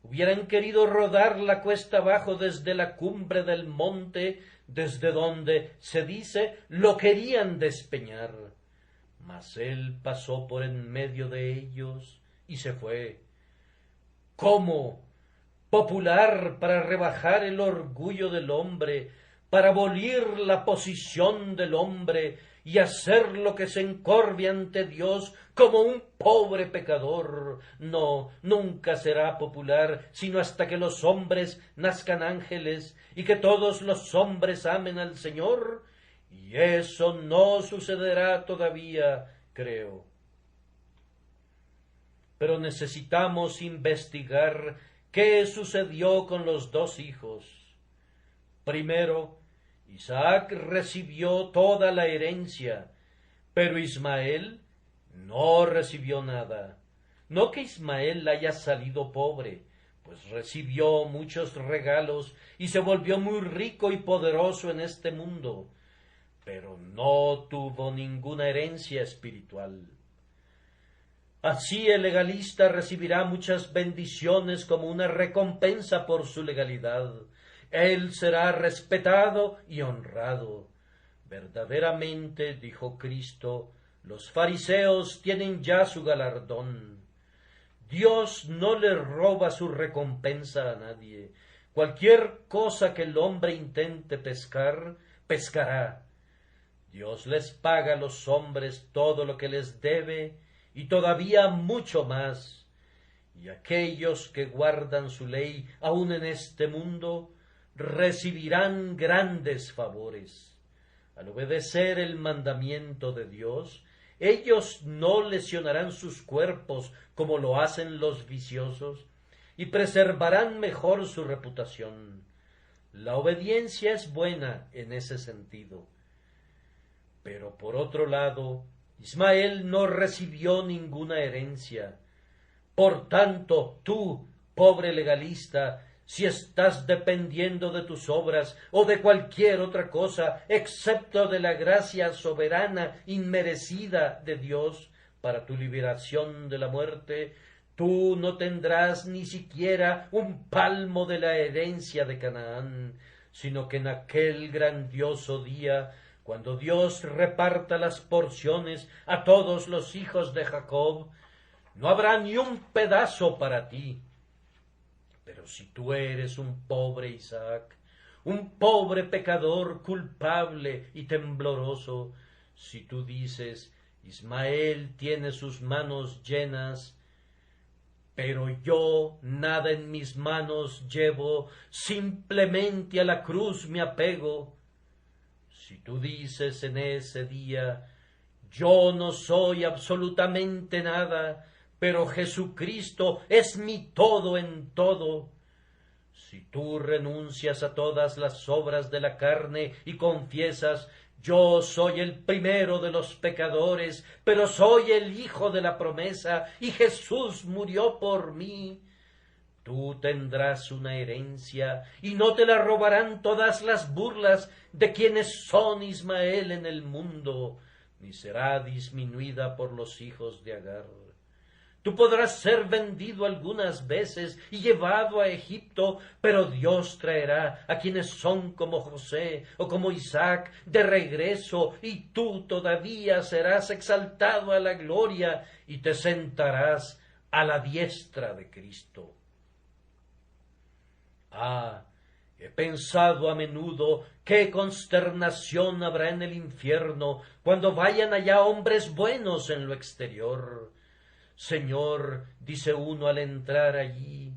hubieran querido rodar la cuesta abajo desde la cumbre del monte, desde donde, se dice, lo querían despeñar. Mas él pasó por en medio de ellos y se fue. ¿Cómo? Popular para rebajar el orgullo del hombre, para abolir la posición del hombre y hacerlo que se encorve ante Dios como un pobre pecador. No, nunca será popular, sino hasta que los hombres nazcan ángeles y que todos los hombres amen al Señor, y eso no sucederá todavía, creo. Pero necesitamos investigar qué sucedió con los dos hijos. Primero, Isaac recibió toda la herencia, pero Ismael no recibió nada. No que Ismael haya salido pobre, pues recibió muchos regalos y se volvió muy rico y poderoso en este mundo, pero no tuvo ninguna herencia espiritual. Así el legalista recibirá muchas bendiciones como una recompensa por su legalidad. Él será respetado y honrado. Verdaderamente, dijo Cristo, los fariseos tienen ya su galardón. Dios no le roba su recompensa a nadie. Cualquier cosa que el hombre intente pescar, pescará. Dios les paga a los hombres todo lo que les debe, y todavía mucho más. Y aquellos que guardan su ley aun en este mundo recibirán grandes favores. Al obedecer el mandamiento de Dios, ellos no lesionarán sus cuerpos como lo hacen los viciosos, y preservarán mejor su reputación. La obediencia es buena en ese sentido. Pero por otro lado, Ismael no recibió ninguna herencia. Por tanto, tú, pobre legalista, si estás dependiendo de tus obras o de cualquier otra cosa, excepto de la gracia soberana, inmerecida de Dios para tu liberación de la muerte, tú no tendrás ni siquiera un palmo de la herencia de Canaán, sino que en aquel grandioso día, cuando Dios reparta las porciones a todos los hijos de Jacob, no habrá ni un pedazo para ti. Pero si tú eres un pobre Isaac, un pobre pecador culpable y tembloroso, si tú dices, Ismael tiene sus manos llenas, pero yo nada en mis manos llevo, simplemente a la cruz me apego. Si tú dices en ese día, yo no soy absolutamente nada, pero Jesucristo es mi todo en todo. Si tú renuncias a todas las obras de la carne y confiesas, yo soy el primero de los pecadores, pero soy el hijo de la promesa, y Jesús murió por mí. Tú tendrás una herencia, y no te la robarán todas las burlas de quienes son Ismael en el mundo, ni será disminuida por los hijos de Agar. Tú podrás ser vendido algunas veces y llevado a Egipto, pero Dios traerá a quienes son como José o como Isaac de regreso, y tú todavía serás exaltado a la gloria y te sentarás a la diestra de Cristo. Ah, he pensado a menudo qué consternación habrá en el infierno cuando vayan allá hombres buenos en lo exterior. Señor, dice uno al entrar allí,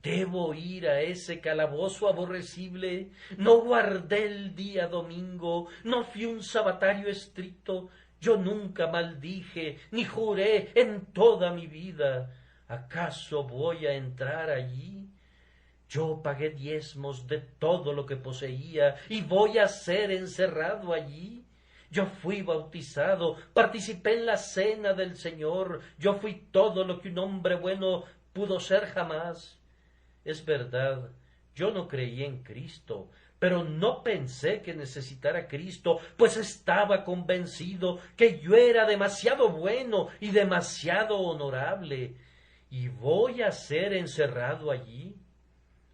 ¿debo ir a ese calabozo aborrecible? No guardé el día domingo, no fui un sabatario estricto, yo nunca maldije, ni juré en toda mi vida. ¿Acaso voy a entrar allí? Yo pagué diezmos de todo lo que poseía y voy a ser encerrado allí. Yo fui bautizado, participé en la cena del Señor, yo fui todo lo que un hombre bueno pudo ser jamás. Es verdad, yo no creí en Cristo, pero no pensé que necesitara a Cristo, pues estaba convencido que yo era demasiado bueno y demasiado honorable. ¿Y voy a ser encerrado allí?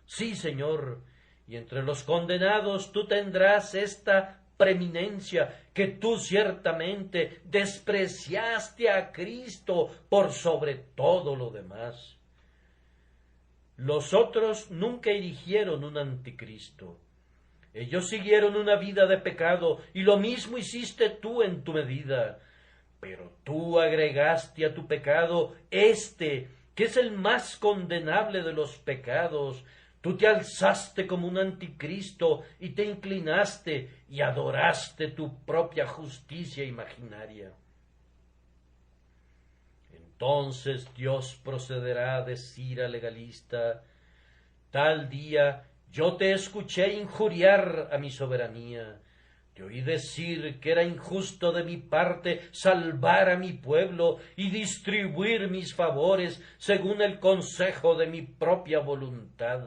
Sí, Señor, y entre los condenados tú tendrás esta preeminencia, que tú ciertamente despreciaste a Cristo por sobre todo lo demás. Los otros nunca erigieron un anticristo. Ellos siguieron una vida de pecado, y lo mismo hiciste tú en tu medida. Pero tú agregaste a tu pecado que es el más condenable de los pecados. Tú te alzaste como un anticristo y te inclinaste y adoraste tu propia justicia imaginaria. Entonces Dios procederá a decir al legalista, tal día yo te escuché injuriar a mi soberanía, te oí decir que era injusto de mi parte salvar a mi pueblo y distribuir mis favores según el consejo de mi propia voluntad.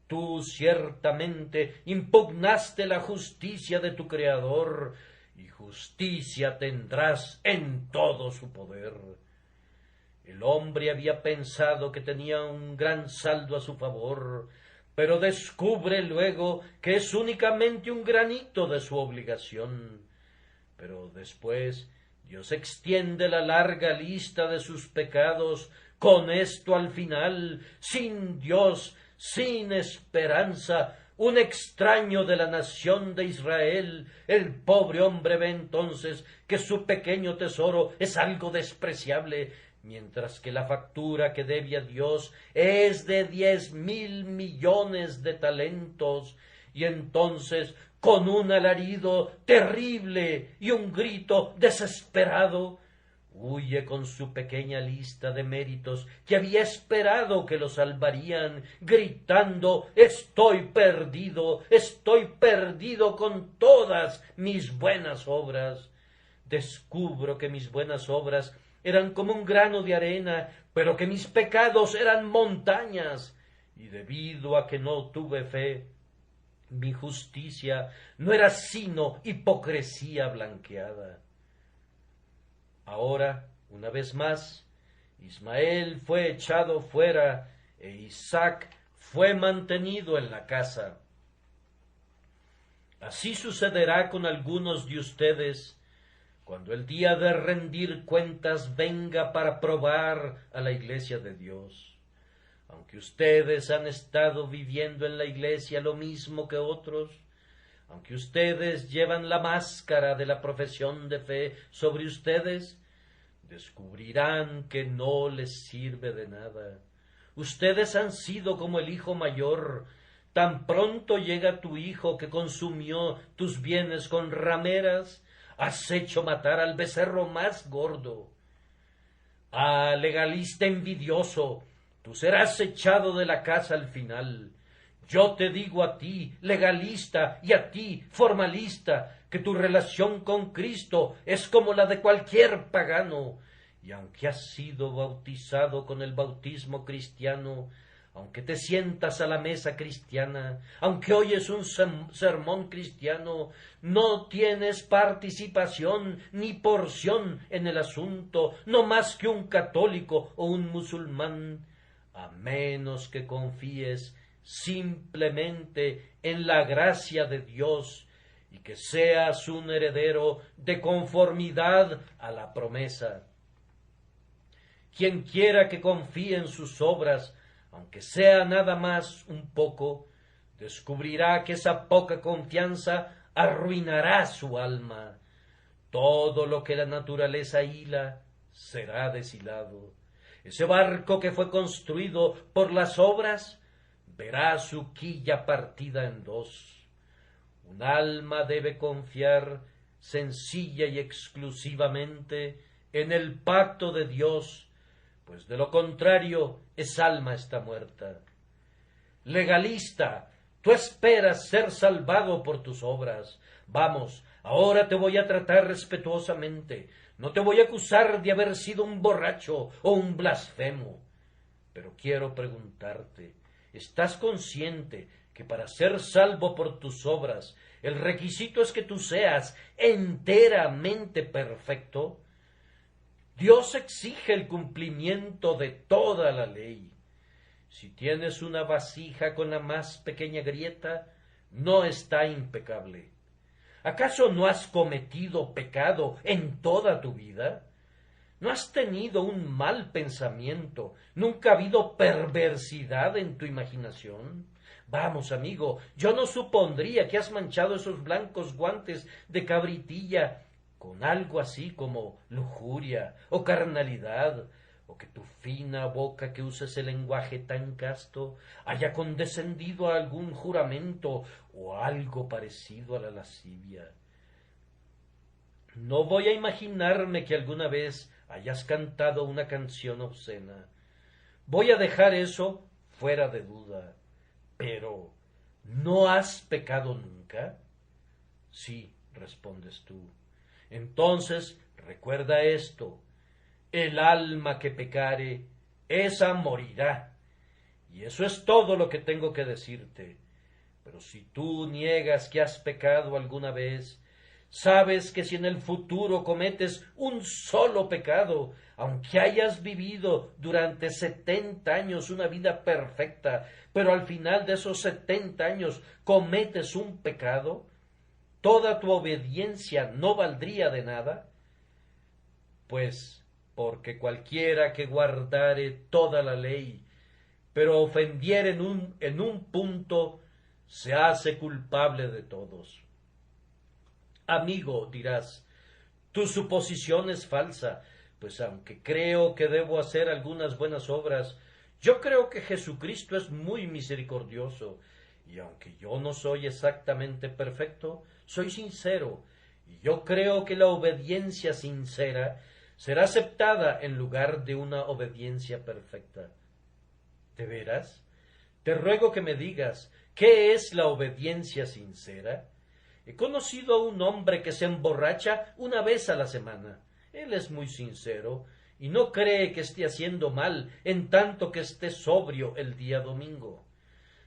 Tú ciertamente impugnaste la justicia de tu Creador, y justicia tendrás en todo su poder. El hombre había pensado que tenía un gran saldo a su favor, pero descubre luego que es únicamente un granito de su obligación. Pero después Dios extiende la larga lista de sus pecados, con esto al final, sin Dios, sin esperanza, un extraño de la nación de Israel, el pobre hombre ve entonces que su pequeño tesoro es algo despreciable, mientras que la factura que debe a Dios es de 10,000 millones de talentos, y entonces, con un alarido terrible y un grito desesperado, huye con su pequeña lista de méritos que había esperado que lo salvarían, gritando: estoy perdido con todas mis buenas obras. Descubro que mis buenas obras eran como un grano de arena, pero que mis pecados eran montañas, y debido a que no tuve fe, mi justicia no era sino hipocresía blanqueada. Ahora, una vez más, Ismael fue echado fuera e Isaac fue mantenido en la casa. Así sucederá con algunos de ustedes. cuando el día de rendir cuentas venga para probar a la Iglesia de Dios. Aunque ustedes han estado viviendo en la Iglesia lo mismo que otros, aunque ustedes llevan la máscara de la profesión de fe sobre ustedes, descubrirán que no les sirve de nada. Ustedes han sido como el hijo mayor. Tan pronto llega tu hijo que consumió tus bienes con rameras, has hecho matar al becerro más gordo. Ah, legalista envidioso, tú serás echado de la casa al final. Yo te digo a ti, legalista, y a ti, formalista, que tu relación con Cristo es como la de cualquier pagano, y aunque has sido bautizado con el bautismo cristiano, aunque te sientas a la mesa cristiana, aunque oyes un sermón cristiano, no tienes participación ni porción en el asunto, no más que un católico o un musulmán, a menos que confíes simplemente en la gracia de Dios y que seas un heredero de conformidad a la promesa. Quien quiera que confíe en sus obras, aunque sea nada más un poco, descubrirá que esa poca confianza arruinará su alma. Todo lo que la naturaleza hila será deshilado. Ese barco que fue construido por las obras verá su quilla partida en dos. Un alma debe confiar sencilla y exclusivamente en el pacto de Dios, pues de lo contrario esa alma está muerta. Legalista, tú esperas ser salvado por tus obras. Vamos, ahora te voy a tratar respetuosamente. No te voy a acusar de haber sido un borracho o un blasfemo. Pero quiero preguntarte, ¿estás consciente que para ser salvo por tus obras el requisito es que tú seas enteramente perfecto? Dios exige el cumplimiento de toda la ley. Si tienes una vasija con la más pequeña grieta, no está impecable. ¿Acaso no has cometido pecado en toda tu vida? ¿No has tenido un mal pensamiento? ¿Nunca ha habido perversidad en tu imaginación? Vamos, amigo, yo no supondría que has manchado esos blancos guantes de cabritilla con algo así como lujuria o carnalidad, o que tu fina boca que usa ese lenguaje tan casto haya condescendido a algún juramento o algo parecido a la lascivia. No voy a imaginarme que alguna vez hayas cantado una canción obscena. Voy a dejar eso fuera de duda. Pero, ¿no has pecado nunca? Sí, respondes tú. Entonces, recuerda esto. El alma que pecare, esa morirá. Y eso es todo lo que tengo que decirte. Pero si tú niegas que has pecado alguna vez, sabes que si en el futuro cometes un solo pecado, aunque hayas vivido durante 70 años una vida perfecta, pero al final de esos 70 años cometes un pecado, toda tu obediencia no valdría de nada, pues porque cualquiera que guardare toda la ley, pero ofendiere en un punto, se hace culpable de todos. Amigo, dirás, tu suposición es falsa, pues aunque creo que debo hacer algunas buenas obras, yo creo que Jesucristo es muy misericordioso, y aunque yo no soy exactamente perfecto, soy sincero, y yo creo que la obediencia sincera será aceptada en lugar de una obediencia perfecta. ¿De veras? Te ruego que me digas, ¿qué es la obediencia sincera? He conocido a un hombre que se emborracha una vez a la semana. Él es muy sincero y no cree que esté haciendo mal en tanto que esté sobrio el día domingo.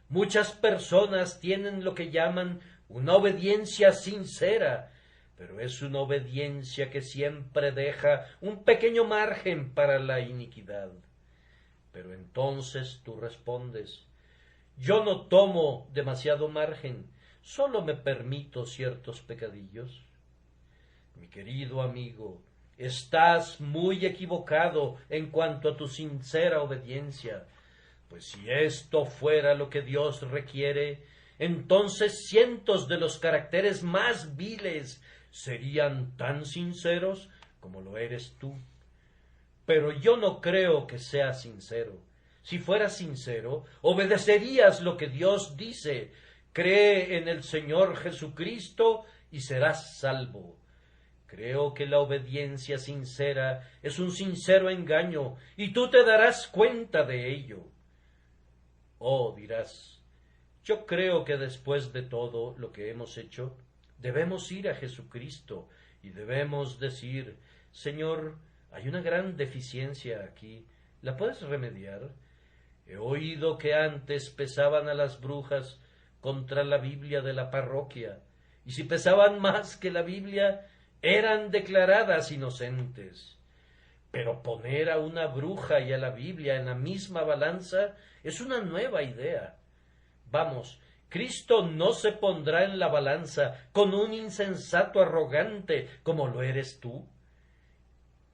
Muchas personas tienen lo que llaman una obediencia sincera, pero es una obediencia que siempre deja un pequeño margen para la iniquidad. Pero entonces tú respondes, yo no tomo demasiado margen, solo me permito ciertos pecadillos. Mi querido amigo, estás muy equivocado en cuanto a tu sincera obediencia, pues si esto fuera lo que Dios requiere, entonces cientos de los caracteres más viles serían tan sinceros como lo eres tú. Pero yo no creo que seas sincero. Si fueras sincero, obedecerías lo que Dios dice. Cree en el Señor Jesucristo y serás salvo. Creo que la obediencia sincera es un sincero engaño, y tú te darás cuenta de ello. Oh, dirás, yo creo que después de todo lo que hemos hecho, debemos ir a Jesucristo y debemos decir, Señor, hay una gran deficiencia aquí, ¿la puedes remediar? He oído que antes pesaban a las brujas contra la Biblia de la parroquia, y si pesaban más que la Biblia, eran declaradas inocentes. Pero poner a una bruja y a la Biblia en la misma balanza es una nueva idea. Vamos, Cristo no se pondrá en la balanza con un insensato arrogante como lo eres tú.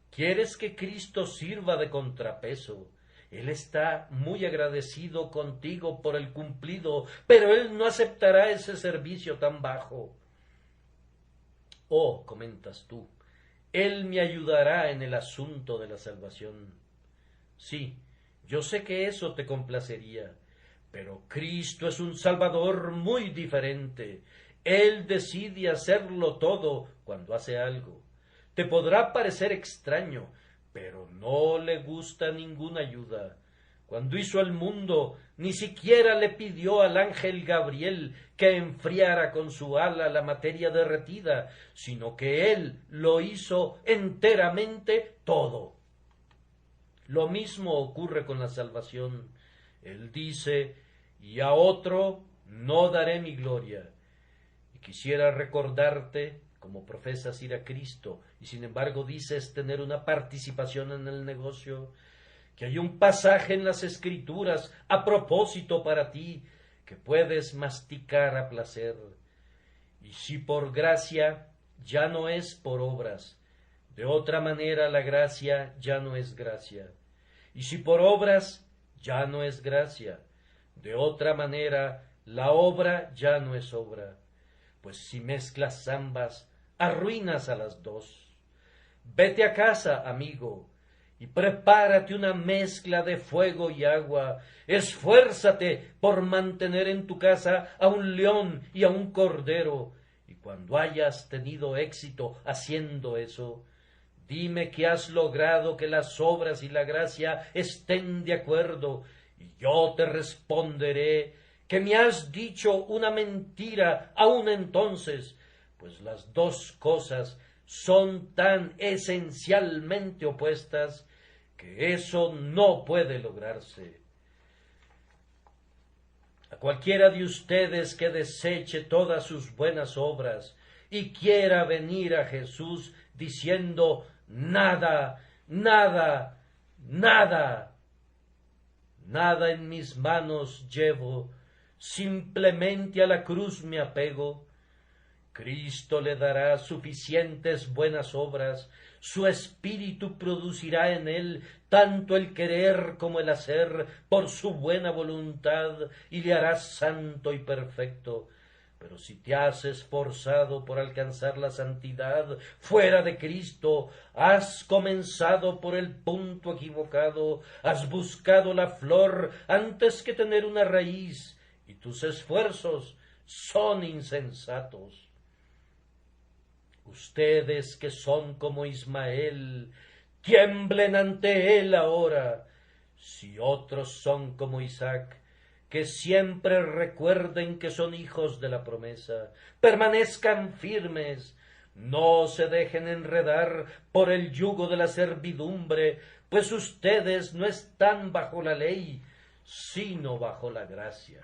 ¿Quieres que Cristo sirva de contrapeso? Él está muy agradecido contigo por el cumplido, pero Él no aceptará ese servicio tan bajo. Oh, comentas tú, Él me ayudará en el asunto de la salvación. Sí, yo sé que eso te complacería, pero Cristo es un Salvador muy diferente. Él decide hacerlo todo cuando hace algo. Te podrá parecer extraño, pero no le gusta ninguna ayuda. Cuando hizo el mundo, ni siquiera le pidió al ángel Gabriel que enfriara con su ala la materia derretida, sino que él lo hizo enteramente todo. Lo mismo ocurre con la salvación. Él dice, y a otro no daré mi gloria. Y quisiera recordarte, como profesas ir a Cristo, y sin embargo dices tener una participación en el negocio, que hay un pasaje en las Escrituras a propósito para ti, que puedes masticar a placer. Y si por gracia, ya no es por obras. De otra manera la gracia ya no es gracia. Y si por obras, ya no es gracia. De otra manera la obra ya no es obra. Pues si mezclas ambas, arruinas a las dos. Vete a casa, amigo, y prepárate una mezcla de fuego y agua. Esfuérzate por mantener en tu casa a un león y a un cordero. Y cuando hayas tenido éxito haciendo eso, dime que has logrado que las obras y la gracia estén de acuerdo, y yo te responderé que me has dicho una mentira aún entonces, pues las dos cosas son tan esencialmente opuestas que eso no puede lograrse. A cualquiera de ustedes que deseche todas sus buenas obras y quiera venir a Jesús diciendo nada, nada, nada, nada en mis manos llevo, simplemente a la cruz me apego, Cristo le dará suficientes buenas obras, su espíritu producirá en él tanto el querer como el hacer por su buena voluntad, y le hará santo y perfecto. Pero si te has esforzado por alcanzar la santidad fuera de Cristo, has comenzado por el punto equivocado, has buscado la flor antes que tener una raíz, y tus esfuerzos son insensatos. Ustedes que son como Ismael, tiemblen ante él ahora. Si otros son como Isaac, que siempre recuerden que son hijos de la promesa, permanezcan firmes, no se dejen enredar por el yugo de la servidumbre, pues ustedes no están bajo la ley, sino bajo la gracia.